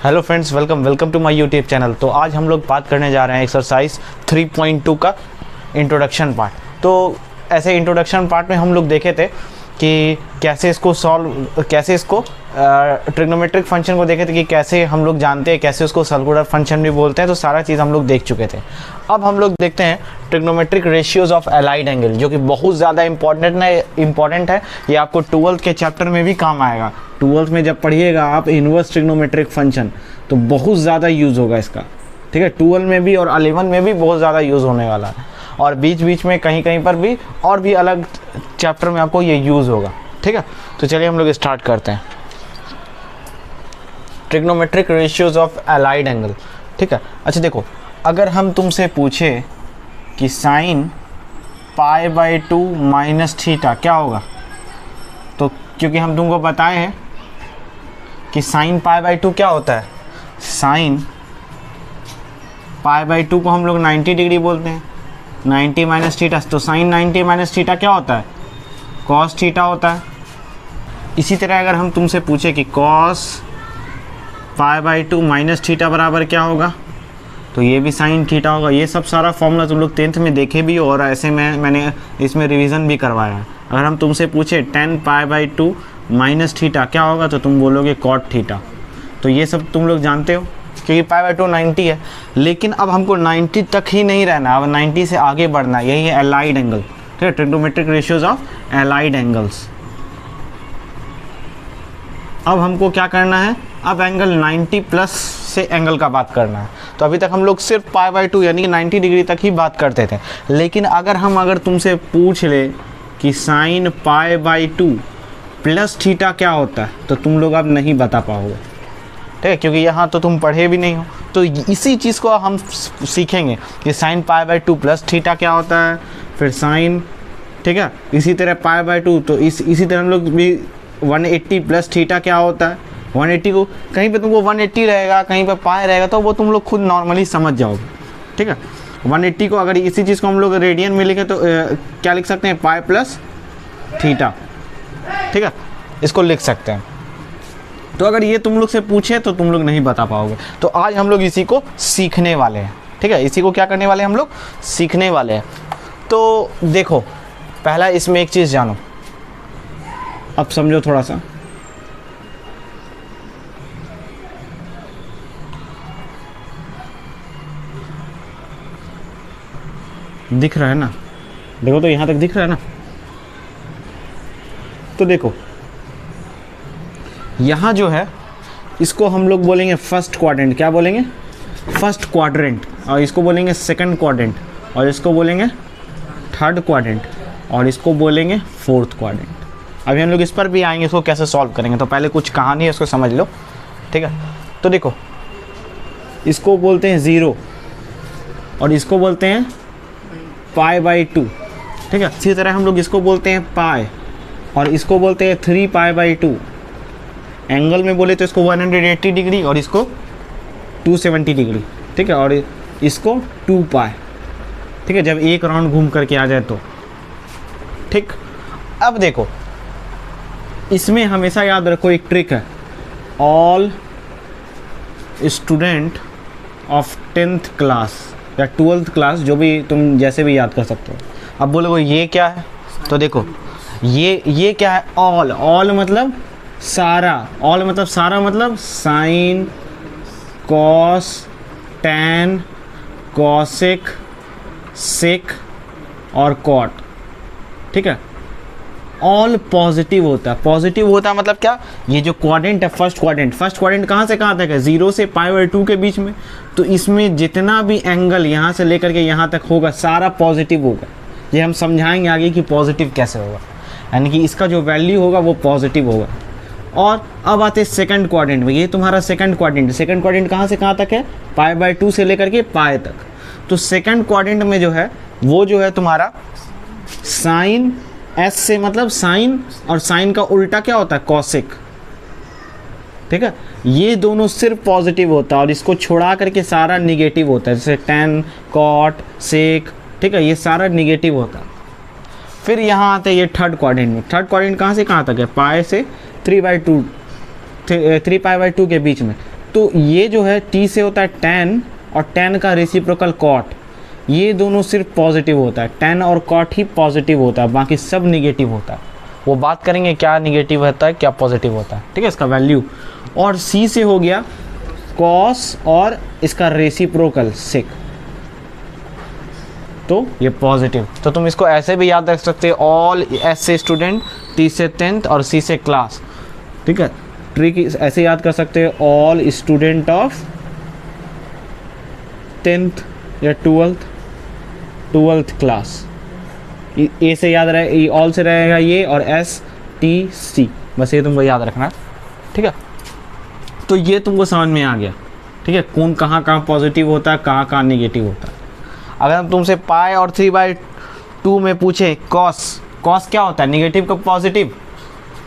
Hello friends, welcome to my YouTube channel. तो आज हम लोग बात करने जा रहे हैं एक्सरसाइज 3.2 का इंट्रोडक्शन पार्ट। तो ऐसे इंट्रोडक्शन पार्ट में हम लोग देखे थे कि कैसे इसको ट्रिग्नोमेट्रिक फंक्शन को देखे थे कि कैसे हम लोग जानते हैं, कैसे उसको सर्कुलर फंक्शन भी बोलते हैं। तो सारा चीज़ हम लोग देख चुके थे। अब हम लोग देखते हैं trigonometric ratios of allied angle, जो कि बहुत ज़्यादा इंपॉर्टेंट है। ये आपको 12th के चैप्टर में भी काम आएगा। 12th में जब पढ़िएगा आप इन्वर्स ट्रिग्नोमेट्रिक फंक्शन, तो बहुत ज़्यादा यूज़ होगा इसका। ठीक है, 12 में भी और 11 में भी बहुत ज़्यादा यूज़ होने वाला है, और बीच बीच में कहीं पर भी और भी अलग चैप्टर में आपको ये यूज़ होगा। ठीक है, तो चलिए हम लोग स्टार्ट करते हैं। Trigonometric ratios of allied angle. ठीक है, अच्छा देखो, अगर हम तुमसे पूछे कि साइन π/2 माइनस थीटा क्या होगा, तो क्योंकि हम तुमको बताए हैं कि साइन π/2 क्या होता है, साइन π/2 को हम लोग 90 डिग्री बोलते हैं। 90 माइनस थीटा, तो साइन 90 माइनस थीटा क्या होता है, कॉस थीटा होता है। इसी तरह अगर हम तुमसे पूछे कि कॉस π/2 माइनस थीटा बराबर क्या होगा, तो ये भी साइन थीटा होगा। ये सब सारा फॉर्मूला तुम लोग 10th में देखे भी और ऐसे में मैंने इसमें रिवीजन भी करवाया है। अगर हम तुमसे पूछे 10 π/2 माइनस थीटा क्या होगा, तो तुम बोलोगे कॉट थीटा। तो ये सब तुम लोग जानते हो, क्योंकि π/2 90 है। लेकिन अब हमको 90 तक ही नहीं रहना, अब 90 से आगे बढ़ना है। यही है एलाइड एंगल। ठीक है, trigonometric ratios of allied angles. अब हमको क्या करना है, अब एंगल 90 प्लस से एंगल का बात करना है। तो अभी तक हम लोग सिर्फ π/2 यानी कि 90 डिग्री तक ही बात करते थे। लेकिन अगर तुमसे पूछ ले कि साइन π/2 प्लस थीटा क्या होता है, तो तुम लोग अब नहीं बता पाओगे। ठीक है, क्योंकि यहाँ तो तुम पढ़े भी नहीं हो। तो इसी चीज़ को हम सीखेंगे कि साइन π/2 प्लस थीटा क्या होता है, फिर साइन, ठीक है, इसी तरह π/2। तो इसी तरह हम लोग भी 180 प्लस थीटा क्या होता है। 180 को कहीं पे तुमको 180 रहेगा, कहीं पे पाई रहेगा, तो वो तुम लोग खुद नॉर्मली समझ जाओगे। ठीक है, 180 को अगर इसी चीज़ को हम लोग रेडियन में लिखें तो क्या लिख सकते हैं, पाई प्लस थीटा। ठीक है, इसको लिख सकते हैं। तो अगर ये तुम लोग से पूछे तो तुम लोग नहीं बता पाओगे। तो आज हम लोग इसी को सीखने वाले हैं। ठीक है, इसी को क्या करने वाले हैं, हम लोग सीखने वाले हैं। तो देखो, पहला इसमें एक चीज़ जानो, अब समझो थोड़ा सा। दिख रहा है ना, देखो तो यहाँ तक दिख रहा है ना। तो देखो यहाँ जो है, इसको हम लोग बोलेंगे फर्स्ट क्वाड्रेंट। क्या बोलेंगे, फर्स्ट क्वाड्रेंट। और इसको बोलेंगे सेकंड क्वाड्रेंट, और इसको बोलेंगे थर्ड क्वाड्रेंट, और इसको बोलेंगे फोर्थ क्वाड्रेंट। अभी हम लोग इस पर भी आएंगे, इसको कैसे सॉल्व करेंगे। तो पहले कुछ कहानी है, उसको समझ लो। ठीक है, तो देखो, इसको बोलते हैं 0 और इसको बोलते हैं π/2। ठीक है, इसी तरह हम लोग इसको बोलते हैं पाई और इसको बोलते हैं 3π/2। एंगल में बोले तो इसको 180 डिग्री और इसको 270 डिग्री। ठीक है, और इसको 2π। ठीक है, जब एक राउंड घूम करके आ जाए तो। ठीक, अब देखो, इसमें हमेशा याद रखो एक ट्रिक है, all student of 10th class या 12th क्लास, जो भी तुम जैसे भी याद कर सकते हो। अब बोलोगे ये क्या है, तो देखो ये क्या है, ऑल मतलब सारा, सारा मतलब साइन, कॉस, टैन, कॉसेक, सेक और कॉट। ठीक है, ऑल पॉजिटिव होता है। पॉजिटिव होता है मतलब क्या, ये जो क्वाड्रेंट है, फर्स्ट क्वाड्रेंट कहाँ से कहाँ तक है, 0 से π/2 के बीच में। तो इसमें जितना भी एंगल यहाँ से लेकर के यहाँ तक होगा, सारा पॉजिटिव होगा। ये हम समझाएंगे आगे कि पॉजिटिव कैसे होगा, यानी कि इसका जो वैल्यू होगा वो पॉजिटिव होगा। और अब आते हैं सेकंड क्वाड्रेंट में। ये तुम्हारा सेकंड क्वाड्रेंट कहाँ से कहाँ तक है, π/2 से लेकर के पाई तक। तो सेकंड क्वाड्रेंट में जो है वो जो है तुम्हारा साइन, एस से मतलब साइन, और साइन का उल्टा क्या होता है, कॉसेक। ठीक है, ये दोनों सिर्फ पॉजिटिव होता है और इसको छोड़ा करके सारा निगेटिव होता है, जैसे टैन, कॉट, सेक। ठीक है, ये सारा निगेटिव होता है। फिर यहाँ आते हैं ये थर्ड क्वाड्रेंट में। थर्ड क्वाड्रेंट कहाँ से कहाँ तक है, पाई से 3/2 के बीच में। तो ये जो है t से होता है tan और tan का रेसिप्रोकल cot, ये दोनों सिर्फ पॉजिटिव होता है, tan और cot ही पॉजिटिव होता है, बाकी सब निगेटिव होता है। वो बात करेंगे क्या निगेटिव होता है क्या पॉजिटिव होता है, ठीक है, इसका वैल्यू। और c से हो गया cos और इसका रेसिप्रोकल sec, तो ये पॉजिटिव। तो तुम इसको ऐसे भी याद रख सकते हो, ऑल S से स्टूडेंट, T से 10th और C से क्लास, ठीक है। ट्रिक ऐसे याद कर सकते हो, ऑल स्टूडेंट ऑफ 10th या 12th क्लास। ए से याद रहे, ऑल से रहेगा ये, और S T C, बस ये तुमको याद रखना है, ठीक है। तो ये तुमको समझ में आ गया, ठीक है, कौन कहाँ कहाँ पॉजिटिव होता है, कहाँ कहाँ निगेटिव होता है। अगर हम तुमसे पाई और 3/2 में पूछे कॉस क्या होता है, निगेटिव का पॉजिटिव,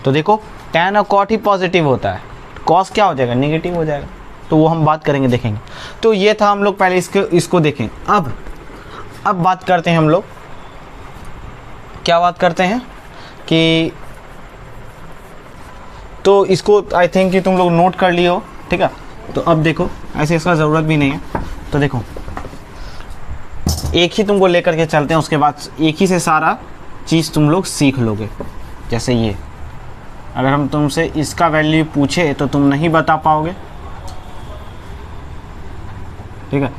तो देखो tan और cot ही पॉजिटिव होता है, कॉस क्या हो जाएगा, निगेटिव हो जाएगा। तो वो हम बात करेंगे, देखेंगे। तो ये था, हम लोग पहले इसको देखें। अब बात करते हैं हम लोग, क्या बात करते हैं कि, तो इसको आई थिंक कि तुम लोग नोट कर लिए हो, ठीक है। तो अब देखो, ऐसे इसका ज़रूरत भी नहीं है, तो देखो एक ही तुमको लेकर के चलते हैं, उसके बाद एक ही से सारा चीज़ तुम लोग सीख लोगे। जैसे ये, अगर हम तुमसे इसका वैल्यू पूछे तो तुम नहीं बता पाओगे, ठीक है,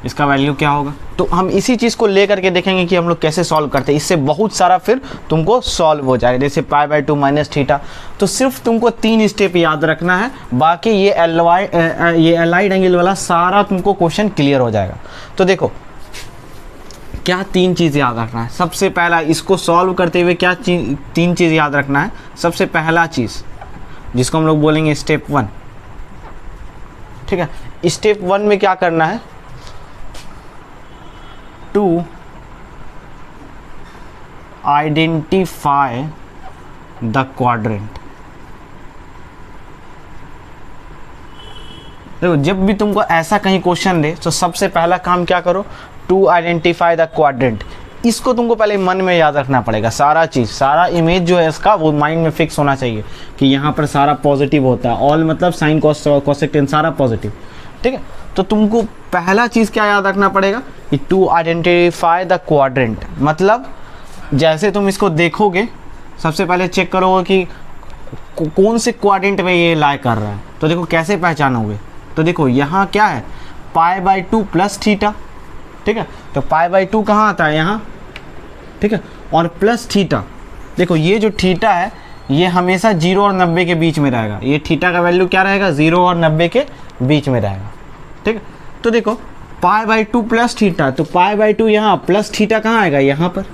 इसका वैल्यू क्या होगा। तो हम इसी चीज़ को लेकर के देखेंगे कि हम लोग कैसे सॉल्व करते हैं, इससे बहुत सारा फिर तुमको सॉल्व हो जाएगा। जैसे π/2 माइनस थीटा, तो सिर्फ तुमको 3 स्टेप याद रखना है, बाकी ये एलाइड एंगल वाला सारा तुमको क्वेश्चन क्लियर हो जाएगा। तो देखो क्या 3 चीज़ याद रखना है। सबसे पहला, इसको सॉल्व करते हुए क्या 3 चीज़ याद रखना है। सबसे पहला चीज़ जिसको हम लोग बोलेंगे स्टेप 1, ठीक है। स्टेप 1 में क्या करना है, टू आइडेंटिफाई द क्वाड्रेंट। देखो जब भी तुमको ऐसा कहीं क्वेश्चन दे तो सबसे पहला काम क्या करो, टू आइडेंटिफाई द क्वाड्रेंट। इसको तुमको पहले मन में याद रखना पड़ेगा, सारा चीज़, सारा इमेज जो है इसका वो माइंड में फिक्स होना चाहिए कि यहाँ पर सारा पॉजिटिव होता है, ऑल मतलब साइन कॉस कोसेक टेन सारा पॉजिटिव, ठीक है। तो तुमको पहला चीज़ क्या याद रखना पड़ेगा कि टू आइडेंटिफाई द क्वाड्रेंट, मतलब जैसे तुम इसको देखोगे सबसे पहले चेक करोगे कि कौन से क्वाड्रेंट में ये लाई कर रहा है। तो देखो कैसे पहचानोगे, तो देखो यहाँ क्या है, π/2 प्लस थीटा, ठीक है। तो π/2 कहाँ आता है, यहाँ, ठीक है, और प्लस थीटा। देखो ये जो थीटा है ये हमेशा 0 और 90 के बीच में रहेगा, ये थीटा का वैल्यू क्या रहेगा, 0 और 90 के बीच में रहेगा, ठीक है। तो देखो π/2 प्लस थीटा, तो π/2 यहाँ, प्लस थीटा कहाँ आएगा, यहाँ पर।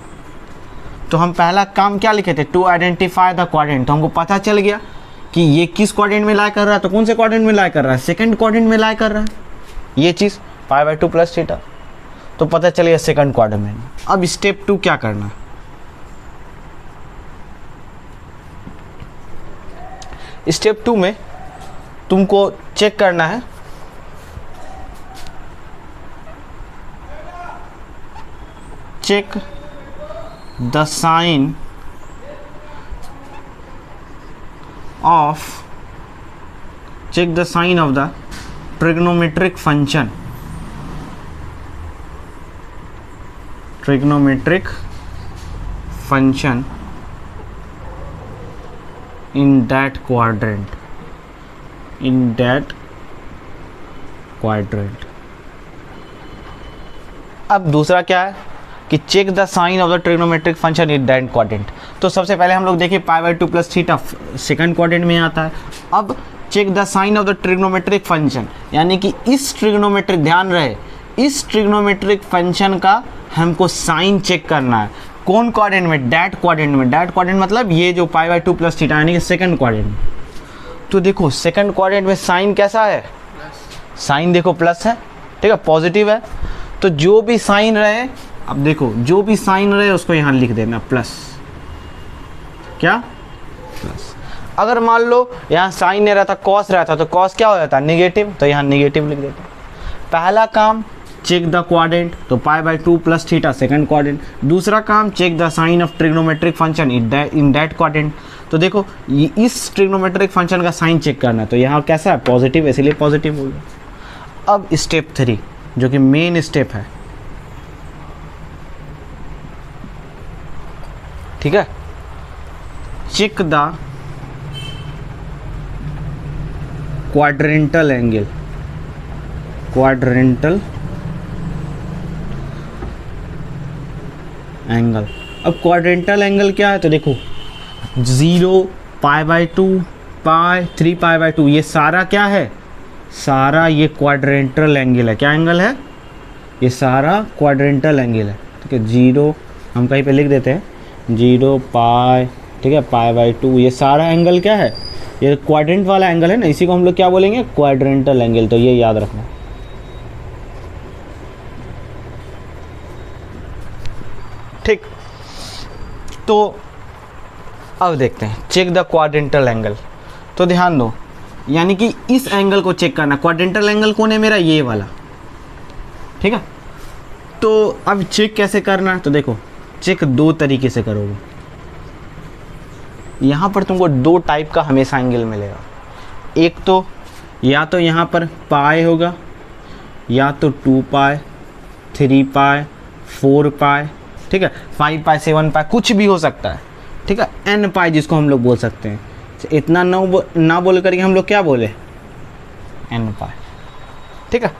तो हम पहला काम क्या लिखे थे, टू आइडेंटिफाई द क्वाड्रेंट। तो हमको पता चल गया कि ये किस क्वाड्रेंट में लाई कर रहा है, तो कौन से क्वाड्रेंट में लाई कर रहा है, सेकंड क्वाड्रेंट में लाई कर रहा है, ये चीज़ π/2 प्लस थीटा। तो पता चल गया सेकंड क्वाड्रेंट में। अब स्टेप 2 क्या करना है, स्टेप 2 में तुमको चेक करना है check the sign of the trigonometric function in that quadrant अब दूसरा क्या है कि check the sign of the trigonometric function in that quadrant. तो सबसे पहले हम लोग देखिए π/2 प्लस थीटा सेकंड क्वाड्रेंट में आता है। अब check the sign of the trigonometric function, यानी कि इस ट्रिग्नोमेट्रिक, ध्यान रहे, इस ट्रिग्नोमेट्रिक फंक्शन का हमको साइन चेक करना है। कौन क्वाड्रेंट में, डैट क्वाड्रेंट में। डैट क्वाड्रेंट मतलब ये जो π/2 प्लस थीटा यानी कि सेकंड क्वाड्रेंट में। तो देखो सेकंड क्वाड्रेंट में साइन कैसा है, साइन देखो प्लस है, ठीक है, पॉजिटिव है। तो जो भी साइन रहे, अब देखो जो भी साइन रहे उसको यहाँ लिख देना प्लस, क्या, प्लस। अगर मान लो यहाँ साइन नहीं रहता, कॉस रहता, तो कॉस क्या हो जाता, निगेटिव, तो यहाँ निगेटिव लिख देते। पहला काम चेक द क्वाड्रेंट, तो π/2 प्लस थीटा सेकंड क्वाड्रेंट। दूसरा काम check the sign of trigonometric function in that quadrant. तो देखो ये इस ट्रिग्नोमेट्रिक फंक्शन का साइन चेक करना है, तो यहाँ कैसा है, पॉजिटिव, इसलिए पॉजिटिव हो गया। अब स्टेप 3 जो कि मेन स्टेप है, ठीक है, check the quadrantal angle, quadrantal angle. अब क्वाड्रेंटल एंगल क्या है, तो देखो 0, π/2, पाई, 3π/2, ये सारा क्या है, सारा ये क्वाड्रेंटल एंगल है। क्या एंगल है, ये सारा क्वाड्रेंटल एंगल है, ठीक है। 0 हम कहीं पे लिख देते हैं, 0 पाई, ठीक है, π/2, ये सारा एंगल क्या है, ये क्वाड्रेंट वाला एंगल है ना, इसी को हम लोग क्या बोलेंगे, क्वाड्रेंटल एंगल। तो ये याद रखना। ठीक, तो अब देखते हैं चेक द क्वाड्रेंटल एंगल। तो ध्यान दो, यानी कि इस एंगल को चेक करना। क्वाड्रेंटल एंगल कौन है मेरा, ये वाला, ठीक है। तो अब चेक कैसे करना, तो देखो चेक 2 तरीके से करोगे। यहाँ पर तुमको 2 टाइप का हमेशा एंगल मिलेगा। एक तो या तो यहाँ पर पाई होगा, या तो 2π, 3π, 4π, ठीक है, 5π, 7π, कुछ भी हो सकता है, ठीक है। nπ जिसको हम लोग बोल सकते हैं, इतना ना बोल करके हम लोग क्या बोले, nπ, ठीक है।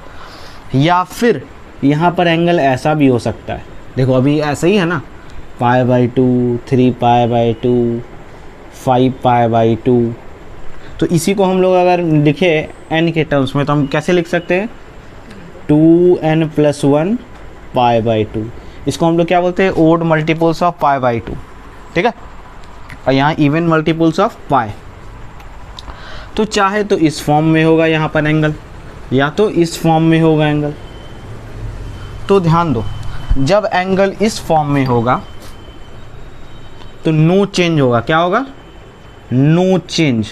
या फिर यहाँ पर एंगल ऐसा भी हो सकता है, देखो अभी ऐसा ही है ना, π/2, 3π/2, 5π/2। तो इसी को हम लोग अगर लिखे n के टर्म्स में, तो हम कैसे लिख सकते हैं, 2n+1 π/2। इसको हम लोग क्या बोलते हैं, ओड मल्टीपल्स ऑफ π/2, ठीक है। और यहाँ इवन मल्टीपल्स ऑफ पाई। तो चाहे तो इस फॉर्म में होगा यहाँ पर एंगल, या तो इस फॉर्म में होगा एंगल। तो ध्यान दो, जब एंगल इस फॉर्म में होगा तो नो चेंज होगा। क्या होगा, नो चेंज।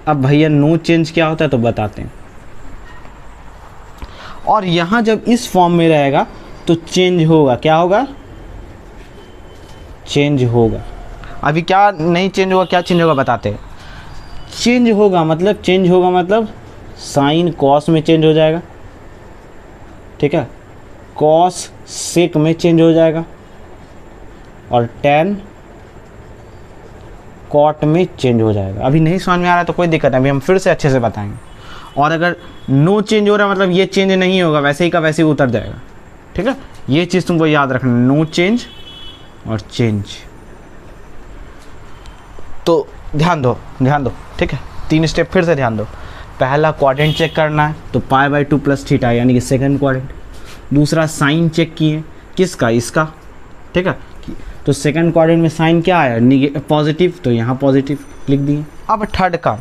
अब भैया नो चेंज क्या होता है तो बताते हैं। और यहाँ जब इस फॉर्म में रहेगा तो चेंज होगा। क्या होगा, चेंज होगा। अभी क्या नहीं चेंज होगा, क्या चेंज होगा बताते हैं। चेंज होगा मतलब साइन कॉस में चेंज हो जाएगा, ठीक है, कॉस सेक में चेंज हो जाएगा, और टेन कॉट में चेंज हो जाएगा। अभी नहीं समझ में आ रहा है तो कोई दिक्कत नहीं, अभी हम फिर से अच्छे से बताएंगे। और अगर नो चेंज हो रहा है मतलब ये चेंज नहीं होगा, वैसे ही का वैसे ही उतर जाएगा, ठीक है। ये चीज़ तुमको याद रखना, नो चेंज और चेंज। तो ध्यान दो, ठीक है। 3 स्टेप फिर से ध्यान दो। पहला क्वाड्रेंट चेक करना है, तो π/2 + θ यानी कि सेकंड क्वाड्रेंट। दूसरा साइन चेक किए, किसका, इसका, ठीक है। तो सेकंड क्वाड्रेंट में साइन क्या आया, पॉजिटिव, तो यहाँ पॉजिटिव लिख दिए। अब थर्ड काम,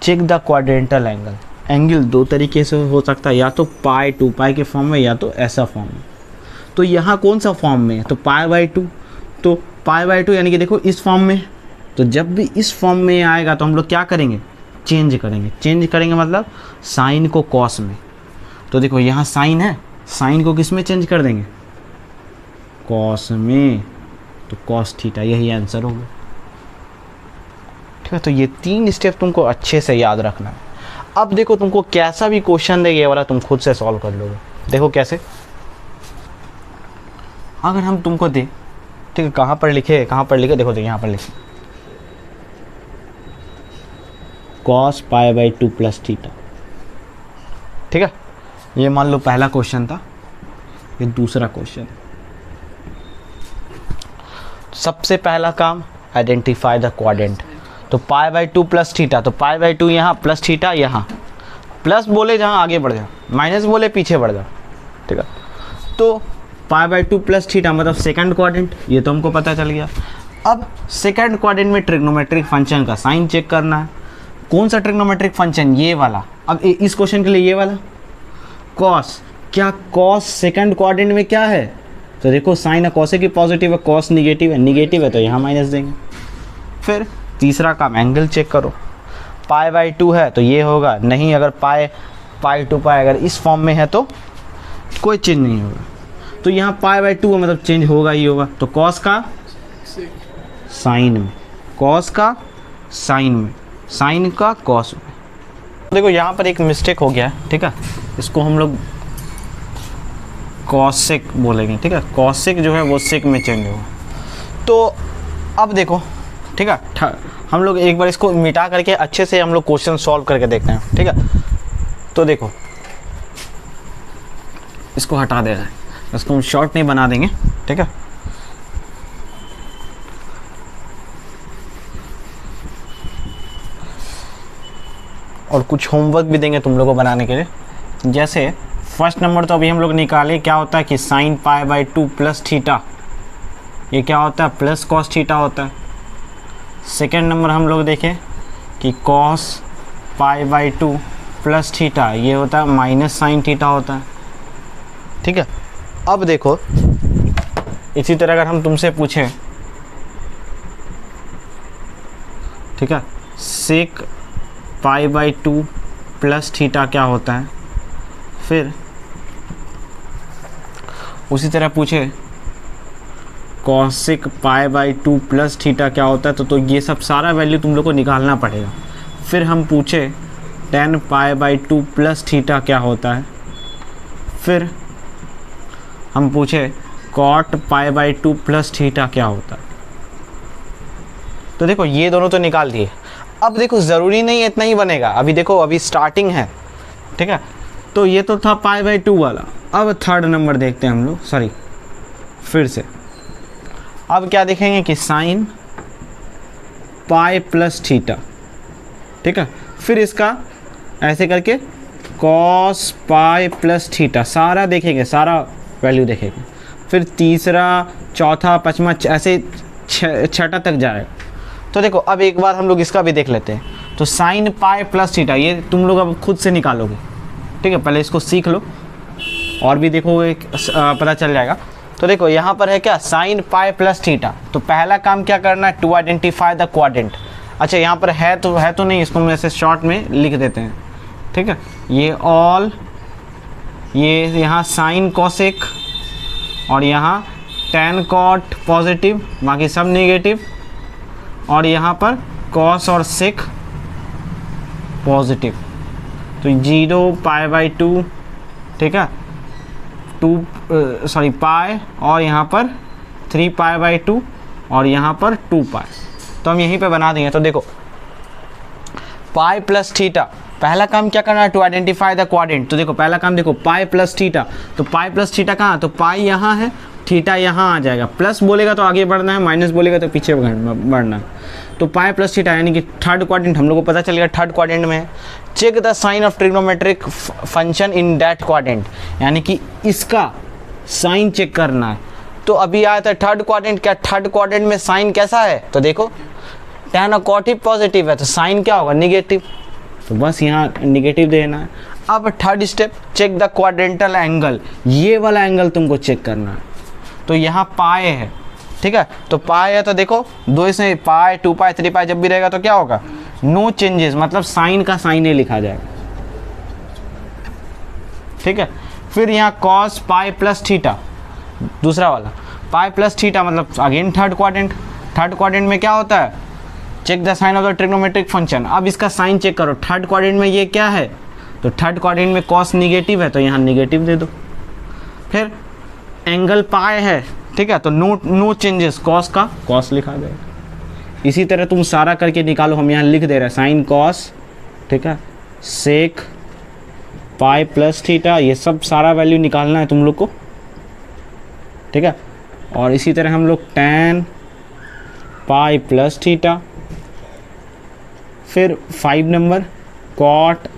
check the quadrantal angle. Angle 2 तरीके से हो सकता है, या तो पाई 2π के फॉर्म में, या तो ऐसा फॉर्म में। तो यहाँ कौन सा फॉर्म में है, तो π/2। तो π/2 यानी कि देखो इस फॉर्म में। तो जब भी इस फॉर्म में आएगा तो हम लोग क्या करेंगे, चेंज करेंगे मतलब साइन को कॉस में। तो देखो यहाँ साइन है, साइन को किस में चेंज कर देंगे, कॉस में। तो कॉस थीटा, यही आंसर होगा, ठीक है। तो ये 3 स्टेप तुमको अच्छे से याद रखना है। अब देखो तुमको कैसा भी क्वेश्चन देगा ये वाला, तुम खुद से सॉल्व कर लोगे। देखो कैसे, अगर हम तुमको दे, ठीक है, कहाँ पर लिखे, देखो यहाँ पर लिखे cos π/2 + θ, ठीक है। ये मान लो पहला क्वेश्चन था, ये दूसरा क्वेश्चन। सबसे पहला काम, आइडेंटिफाई द क्वाड्रेंट। तो π/2 + θ, तो π/2 यहाँ प्लस थीटा यहाँ, प्लस बोले जहाँ आगे बढ़ जाओ, माइनस बोले पीछे बढ़ जाओ, ठीक है। तो π/2 + θ मतलब सेकंड क्वाड्रेंट, ये तो हमको पता चल गया। अब सेकंड क्वाड्रेंट में ट्रिग्नोमेट्रिक फंक्शन का साइन चेक करना है। कौन सा ट्रिग्नोमेट्रिक फंक्शन, ये वाला। अब इस क्वेश्चन के लिए ये वाला कॉस, क्या कॉस सेकंड क्वाड्रेंट में क्या है, तो देखो साइन है, कॉस की पॉजिटिव है, कॉस निगेटिव है तो यहाँ माइनस देंगे। फिर तीसरा काम, एंगल चेक करो। π/2 है तो ये होगा, नहीं अगर पाई 2π अगर इस फॉर्म में है तो कोई चेंज नहीं होगा। तो यहाँ π/2 मतलब चेंज होगा ही होगा। तो कॉस का साइन में, कॉस का साइन में, साइन का कॉस में। देखो यहाँ पर एक मिस्टेक हो गया है, ठीक है, इसको हम लोग कॉसेक बोलेंगे, ठीक है, कॉसेक जो है वो सेक में चेंज होगा। तो अब देखो, ठीक है, हम लोग एक बार इसको मिटा करके अच्छे से हम लोग क्वेश्चन सॉल्व करके देखते हैं, ठीक है। तो देखो इसको हटा दे रहा है, इसको हम शॉर्ट नहीं बना देंगे, ठीक है। और कुछ होमवर्क भी देंगे तुम लोगों को बनाने के लिए। जैसे फर्स्ट नंबर तो अभी हम लोग निकाले, क्या होता है कि sine pi by 2 plus theta, ये क्या होता है प्लस कॉस थीटा होता है। सेकेंड नंबर हम लोग देखें कि cos pi by 2 plus theta, ये होता है माइनस साइन थीटा होता है, ठीक है। अब देखो इसी तरह अगर हम तुमसे पूछें, ठीक है, सेक पाई बाई 2 प्लस थीटा क्या होता है, फिर उसी तरह पूछे cosec pi by 2 plus theta क्या होता है, तो ये सब सारा वैल्यू तुम लोग को निकालना पड़ेगा। फिर हम पूछे tan pi by 2 plus theta क्या होता है, फिर हम पूछे cot pi by 2 plus theta क्या होता है। तो देखो ये दोनों तो निकाल दिए। अब देखो ज़रूरी नहीं इतना ही बनेगा, अभी देखो अभी स्टार्टिंग है, ठीक है। तो ये तो था पाई बाई 2 वाला। अब थर्ड नंबर देखते हैं हम लोग, सॉरी फिर से। अब क्या देखेंगे कि साइन पाई प्लस थीटा, ठीक है, फिर इसका ऐसे करके कॉस पाई प्लस थीटा, सारा देखेंगे, सारा वैल्यू देखेंगे। फिर तीसरा, चौथा, पाँचवा, ऐसे छठा तक जाएगा। तो देखो अब एक बार हम लोग इसका भी देख लेते हैं। तो साइन पाई प्लस थीटा ये तुम लोग अब खुद से निकालोगे, ठीक है, पहले इसको सीख लो और भी देखोगे पता चल जाएगा। तो देखो यहाँ पर है क्या साइन पाई प्लस थीटा, तो पहला काम क्या करना है टू आइडेंटिफाई द क्वाड्रेंट। अच्छा यहाँ पर है तो नहीं, इसको हम ऐसे शॉर्ट में लिख देते हैं, ठीक है। ये ऑल, ये यहाँ साइन कॉसेक और यहाँ टेन कॉट पॉजिटिव, बाकी सब नेगेटिव, और यहाँ पर कॉस और सेक पॉजिटिव। तो 0 पाई बाई 2, ठीक है, 2 पाई, और यहाँ पर 3 पाई बाई 2 और यहाँ पर 2 पाई। तो हम यहीं पे बना देंगे। तो देखो पाई प्लस थीटा, पहला काम क्या करना है टू आइडेंटिफाई द क्वाड्रेंट। तो देखो पहला काम देखो पाई प्लस थीटा, तो पाई प्लस थीटा कहाँ, तो पाई यहाँ है, थीटा यहाँ आ जाएगा। प्लस बोलेगा तो आगे बढ़ना है, माइनस बोलेगा तो पीछे बढ़ना है। तो पाई प्लस थीटा यानी कि थर्ड क्वाड्रेंट हम लोग को पता चल गया, थर्ड क्वाड्रेंट में है। Check the sign of trigonometric function in that quadrant, यानी कि इसका साइन चेक करना है। तो अभी आया था थर्ड क्वाड्रेंट, क्या थर्ड क्वाड्रेंट में साइन कैसा है, तो देखो टेन और कॉटिव पॉजिटिव है, तो साइन क्या होगा निगेटिव, तो बस यहाँ निगेटिव देना है। अब third step check the quadrantal angle, ये वाला एंगल तुमको चेक करना है। तो यहाँ पाए है, ठीक है, तो पाए है तो देखो दो इसमें पाए, 2 पाए, 3 पाए जब भी रहेगा तो क्या होगा नो चेंजेस, मतलब साइन का साइन ही लिखा जाएगा, ठीक है। फिर यहाँ कॉस पाई प्लस थीटा, दूसरा वाला पाई प्लस थीटा, मतलब again third quadrant. Third quadrant में क्या होता है check the sign of the trigonometric function. अब इसका साइन चेक करो, थर्ड क्वाड्रेंट में ये क्या है, तो थर्ड क्वाड्रेंट में कॉस निगेटिव है, तो यहाँ निगेटिव दे दो। फिर एंगल पाए है, ठीक है, तो नो चेंजेस, कॉस का कॉस लिखा जाएगा। इसी तरह तुम सारा करके निकालो, हम यहाँ लिख दे रहे हैं साइन कॉस, ठीक है, सेक पाई प्लस थीटा, ये सब सारा वैल्यू निकालना है तुम लोग को, ठीक है। और इसी तरह हम लोग टेन पाई प्लस थीटा, फिर 5 number cot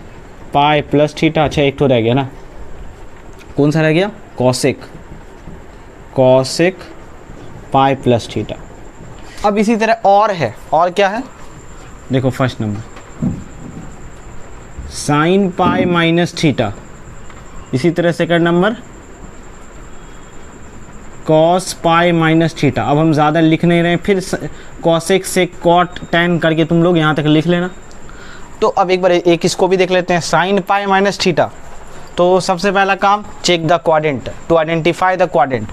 pi plus theta. अच्छा एक तो रह गया ना, कौन सा रह गया, कॉसेक, कॉसेक पाई प्लस थीटा। अब इसी तरह और है, और क्या है देखो first number sine pi minus theta, इसी तरह second number cos pi minus theta. अब हम ज़्यादा लिख नहीं रहे हैं, फिर कॉसेक से कॉट टेन करके तुम लोग यहाँ तक लिख लेना। तो अब एक बार एक इसको भी देख लेते हैं, साइन पाई माइनस थीटा। तो सबसे पहला काम check the quadrant to identify the quadrant.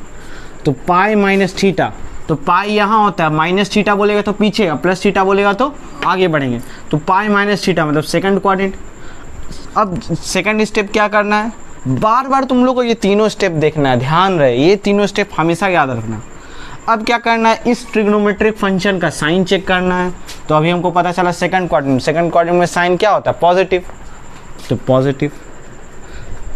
तो पाई माइनस थीटा, तो पाई यहाँ होता है, माइनस थीटा बोलेगा तो पीछे, और प्लस थीटा बोलेगा तो आगे बढ़ेंगे। तो पाई माइनस थीटा मतलब सेकंड क्वाड्रेंट। अब सेकंड स्टेप क्या करना है, बार बार तुम लोग को ये तीनों स्टेप देखना है, ध्यान रहे ये तीनों स्टेप हमेशा याद रखना। अब क्या करना है, इस ट्रिग्नोमेट्रिक फंक्शन का साइन चेक करना है। तो अभी हमको पता चला सेकंड क्वाड्रेंट में साइन क्या होता है, पॉजिटिव, तो पॉजिटिव।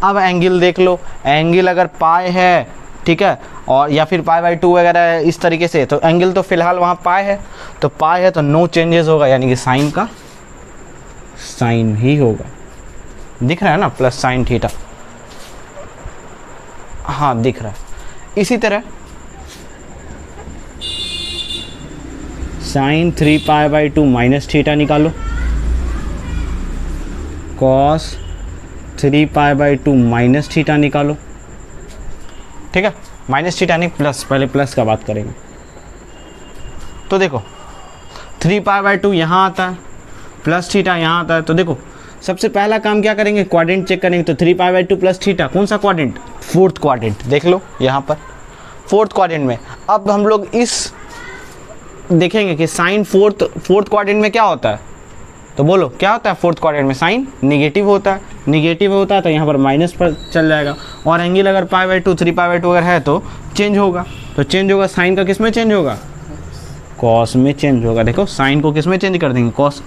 अब एंगल देख लो, एंगल अगर पाई है, ठीक है, और या फिर पाई बाई 2 वगैरह इस तरीके से, तो एंगल तो फिलहाल वहाँ पाई है, तो पाई है तो नो चेंजेस होगा, यानी कि साइन का साइन ही होगा। दिख रहा है ना, प्लस साइन थीटा, हाँ दिख रहा है। इसी तरह sine 3 pi by 2 minus theta निकालो, cos 3 pi by 2 minus theta निकालो, ठीक है, माइनस थीटा नहीं प्लस, पहले प्लस का बात करेंगे। तो देखो 3 पाई बाई 2 यहाँ आता है, प्लस थीटा यहाँ आता है। तो देखो सबसे पहला काम क्या करेंगे, क्वाड्रेंट चेक करेंगे। तो 3 पाई बाई 2 प्लस थीटा, कौन सा क्वाड्रेंट, फोर्थ क्वाड्रेंट, देख लो यहाँ पर फोर्थ क्वाड्रेंट में। अब हम लोग इस देखेंगे कि साइन फोर्थ क्वाड्रेंट में क्या होता है, तो बोलो क्या होता है फोर्थ क्वाड्रेंट में, साइन निगेटिव होता है, निगेटिव होता है तो यहाँ पर माइनस पर चल जाएगा। और एंगल अगर पाई बाई 2 3 पाई बाई 2 अगर है तो चेंज होगा, तो चेंज होगा साइन का, किस में चेंज होगा, कॉस में चेंज होगा। देखो साइन को किस में चेंज कर देंगे, कॉस,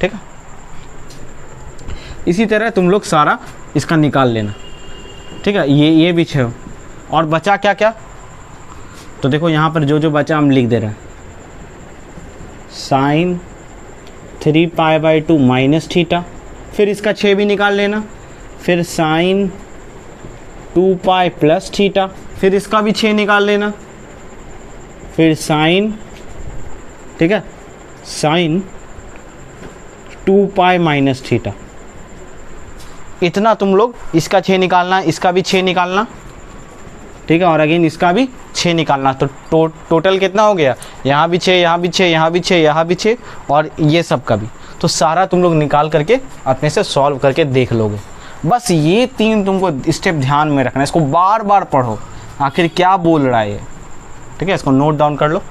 ठीक है। इसी तरह तुम लोग सारा इसका निकाल लेना, ठीक है। ये भी है, और बचा क्या क्या, तो देखो यहाँ पर जो जो बचा हम लिख दे रहे हैं, sine 3 pi by 2 minus theta, फिर इसका 6 भी निकाल लेना, फिर साइन 2 पाई प्लस थीटा, फिर इसका भी 6 निकाल लेना, फिर साइन, ठीक है, साइन 2 पाई माइनस थीटा। इतना तुम लोग, इसका 6 निकालना, इसका भी 6 निकालना, ठीक है, और अगेन इसका भी 6 निकालना। तो टोटल कितना हो गया, यहाँ भी 6, यहाँ भी 6, यहाँ भी 6, यहाँ भी 6, और ये सब का भी। तो सारा तुम लोग निकाल करके अपने से सॉल्व करके देख लोगे। बस ये 3 तुमको स्टेप ध्यान में रखना है, इसको बार बार पढ़ो आखिर क्या बोल रहा है ये, ठीक है। इसको नोट डाउन कर लो।